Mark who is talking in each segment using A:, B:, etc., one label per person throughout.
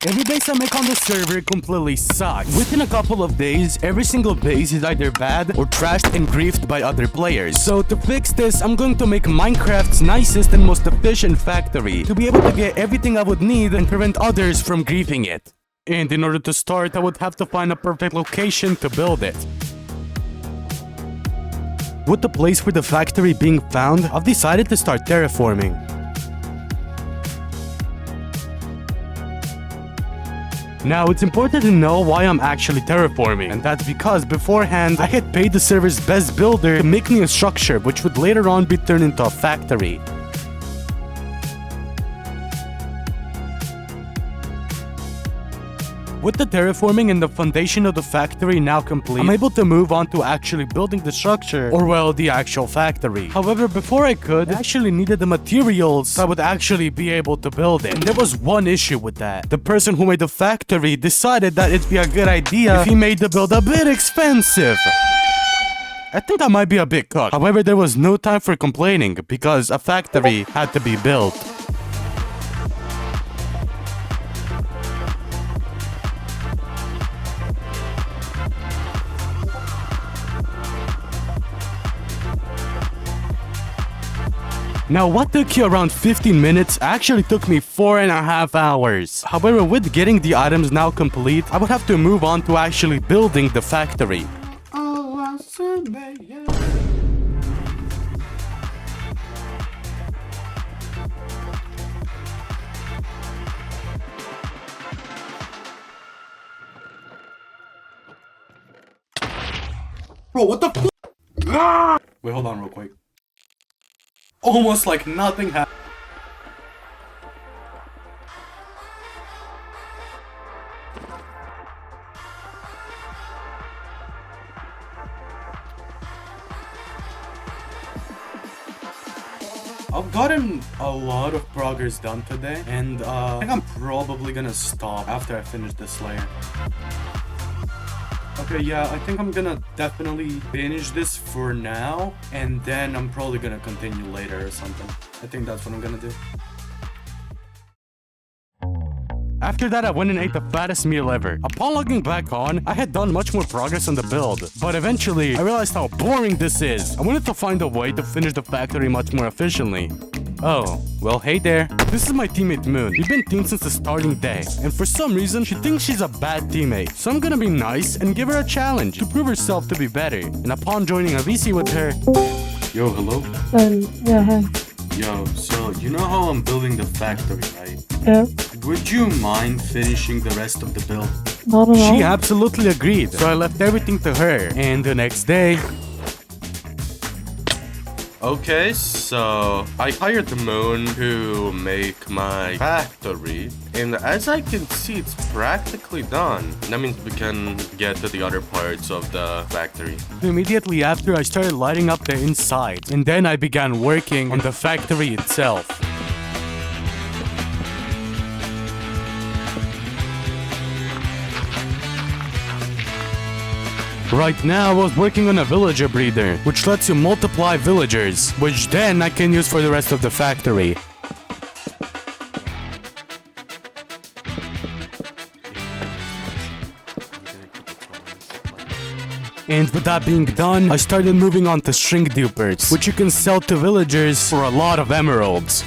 A: Every base I make on the server completely sucks. Within a couple of days, every single base is either bad or trashed and griefed by other players. So to fix this, I'm going to make Minecraft's nicest and most efficient factory to be able to get everything I would need and prevent others from griefing it. And in order to start, I would have to find a perfect location to build it. With the place for the factory being found, I've decided to start terraforming. Now, it's important to know why I'm actually terraforming, and that's because beforehand, I had paid the server's best builder to make me a structure which would later on be turned into a factory. With the terraforming and the foundation of the factory now complete, I'm able to move on to actually building the structure, or well, the actual factory. However, before I could, I actually needed the materials that would actually be able to build it. And there was one issue with that. The person who made the factory decided that it'd be a good idea if he made the build a bit expensive. I think I might be a bit cooked. However, there was no time for complaining because a factory had to be built. Now, what took you around 15 minutes actually took me 4.5 hours. However, with getting the items now complete, I would have to move on to actually building the factory. Bro, what the f? Wait, hold on real quick. Almost like nothing happened. I've gotten a lot of progress done today, and I think I'm probably gonna stop after I finish this layer. Okay, yeah, I think I'm gonna definitely finish this for now, and then I'm probably gonna continue later or something. I think that's what I'm gonna do. After that, I went and ate the fattest meal ever. Upon logging back on, I had done much more progress on the build, but eventually, I realized how boring this is. I wanted to find a way to finish the factory much more efficiently. Oh, well, hey there. This is my teammate Moon. We've been team since the starting day, and for some reason, she thinks she's a bad teammate. So I'm gonna be nice and give her a challenge to prove herself to be better. And upon joining a VC with her... Yo, hello?
B: Yeah, hi.
A: Yo, so you know how I'm building the factory, right?
B: Yeah.
A: Would you mind finishing the rest of the build?
B: Not at all.
A: She absolutely agreed, so I left everything to her. And the next day... Okay, so I hired the Moon to make my factory, and as I can see, it's practically done. That means we can get to the other parts of the factory. Immediately after, I started lighting up the inside, and then I began working on the factory itself. Right now, I was working on a villager breeder, which lets you multiply villagers, which then I can use for the rest of the factory. And with that being done, I started moving on to shrink dupers, which you can sell to villagers for a lot of emeralds.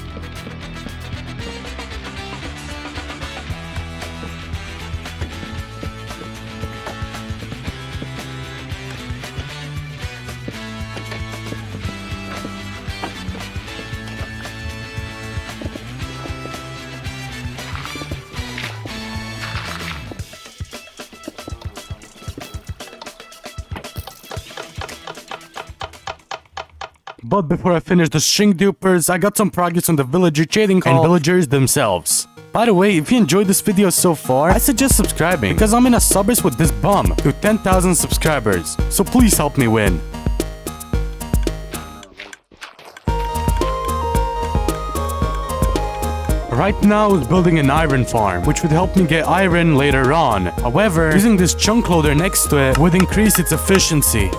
A: But before I finish the shrink dupers, I got some progress on the villager trading and villagers themselves. By the way, if you enjoyed this video so far, I suggest subscribing because I'm in a sub race with this bum to 10,000 subscribers. So please help me win. Right now I was building an iron farm, which would help me get iron later on. However, using this chunk loader next to it would increase its efficiency.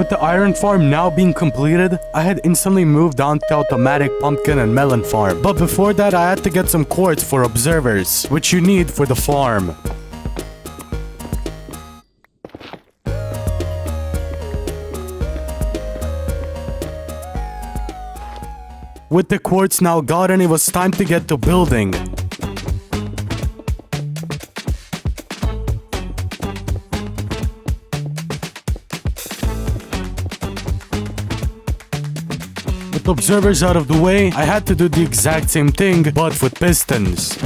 A: With the iron farm now being completed, I had instantly moved on to automatic pumpkin and melon farm. But before that, I had to get some quartz for observers, which you need for the farm. With the quartz now gotten, it was time to get to building. With observers out of the way, I had to do the exact same thing, but with pistons.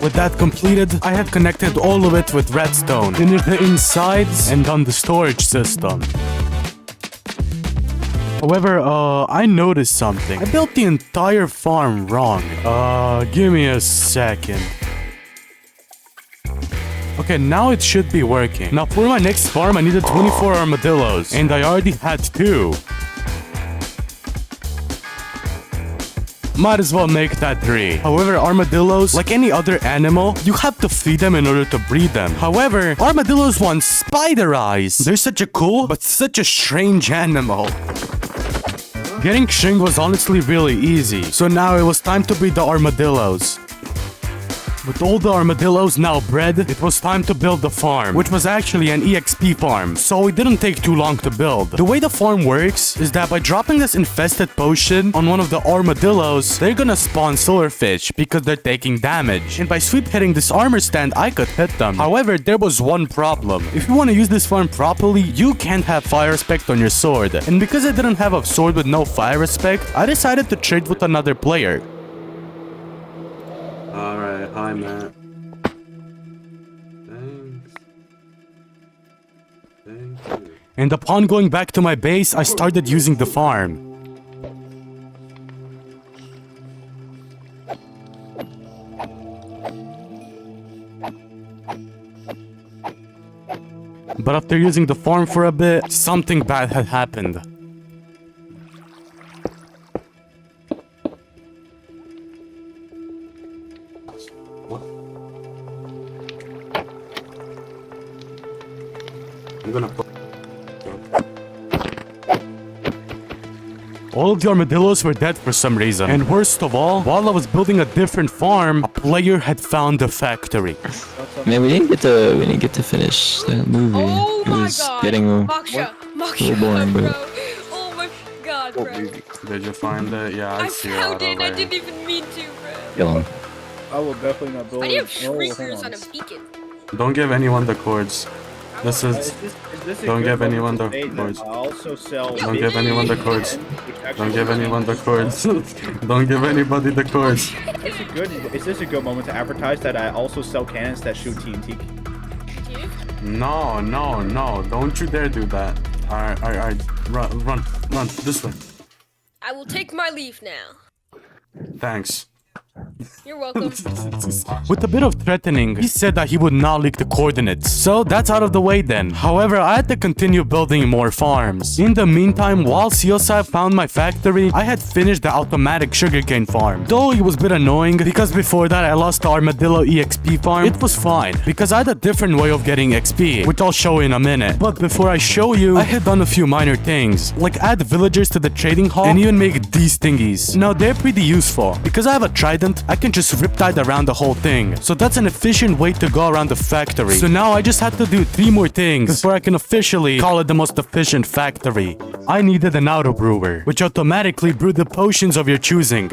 A: With that completed, I had connected all of it with redstone, finished the insides, and done the storage system. However, I noticed something. I built the entire farm wrong. Give me a second. Okay, now it should be working. Now for my next farm, I needed 24 armadillos, and I already had 2. Might as well make that 3. However, armadillos, like any other animal, you have to feed them in order to breed them. However, armadillos want spider eyes. They're such a cool, but such a strange animal. Getting shrink was honestly really easy, so now it was time to breed the armadillos. With all the armadillos now bred, it was time to build the farm, which was actually an EXP farm, so it didn't take too long to build. The way the farm works is that by dropping this infested potion on one of the armadillos, they're gonna spawn silverfish because they're taking damage. And by sweep hitting this armor stand, I could hit them. However, there was one problem. If you want to use this farm properly, you can't have fire respect on your sword. And because I didn't have a sword with no fire respect, I decided to trade with another player.
C: Alright, hi Matt. Thanks. Thank you.
A: And upon going back to my base, I started using the farm. But after using the farm for a bit, something bad had happened.
C: I'm gonna put...
A: All of the armadillos were dead for some reason. And worst of all, while I was building a different farm, a player had found the factory.
D: Man, we didn't get to finish the movie.
E: Oh
D: it
E: my
D: was
E: god.
D: getting a
E: Moksha,
D: little boring,
E: bro.
D: but
E: Oh my god, bro.
C: Did you find it? Yeah, I
E: I
C: see
E: found it and I
C: already.
E: didn't even mean to, bro.
D: kill him.
F: I will definitely not build.
E: I do have
F: no
E: shriekers on a
F: horns.
E: beacon.
C: Don't give anyone the cords. This
F: Is
C: is...
F: this a
C: Don't
F: good
C: give
F: moment
C: anyone
F: to
C: the
F: state that
C: cords.
F: I also sell.
C: Don't give anyone the cords. Don't give anyone the cords. Don't give anybody the cords.
F: Is this a good moment to advertise that I also sell cannons that shoot TNT?
C: No, no, no. Don't you dare do that. Alright. Run. This way.
E: I will take my leave now.
C: Thanks.
E: You're welcome.
A: With a bit of threatening, he said that he would not leak the coordinates. So that's out of the way then. However, I had to continue building more farms. In the meantime, while CSI found my factory, I had finished the automatic sugarcane farm. Though it was a bit annoying because before that I lost the Armadillo EXP farm, it was fine because I had a different way of getting XP, which I'll show in a minute. But before I show you, I had done a few minor things, like add villagers to the trading hall and even make these thingies. Now they're pretty useful. Because I have a trident, I can just riptide around the whole thing. So that's an efficient way to go around the factory. So now I just have to do 3 more things before I can officially call it the most efficient factory. I needed an auto brewer, which automatically brewed the potions of your choosing.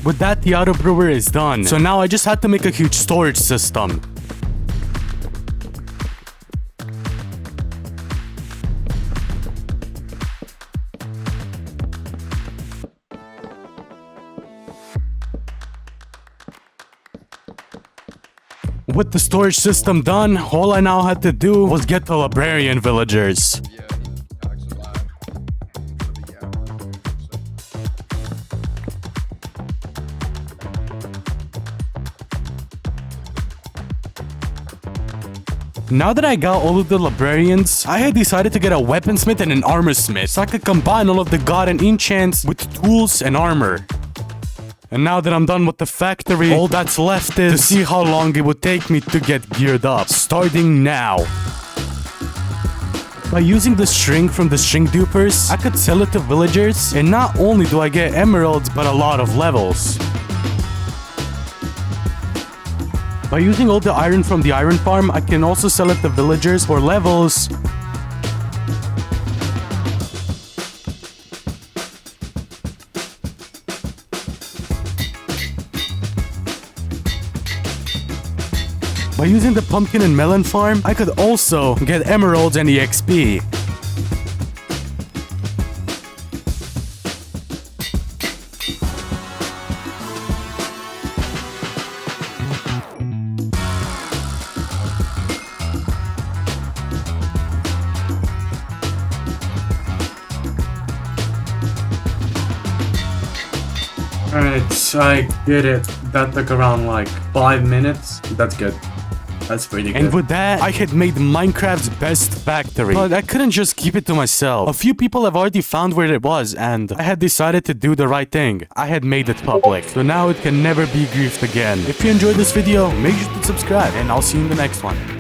A: With that, the auto brewer is done. So now I just had to make a huge storage system. With the storage system done, all I now had to do was get the librarian villagers. Now that I got all of the librarians, I had decided to get a weaponsmith and an armorsmith so I could combine all of the god and enchants with tools and armor. And now that I'm done with the factory, all that's left is to see how long it would take me to get geared up. Starting now. By using the string from the string dupers, I could sell it to villagers, and not only do I get emeralds, but a lot of levels. By using all the iron from the iron farm, I can also sell it to villagers for levels. By using the pumpkin and melon farm, I could also get emeralds and EXP.
C: Alright, I get it. That took around like 5 minutes. That's good. That's pretty good.
A: And with that, I had made Minecraft's best factory. But I couldn't just keep it to myself. A few people have already found where it was, and I had decided to do the right thing. I had made it public. So now it can never be griefed again. If you enjoyed this video, make sure to subscribe, and I'll see you in the next one.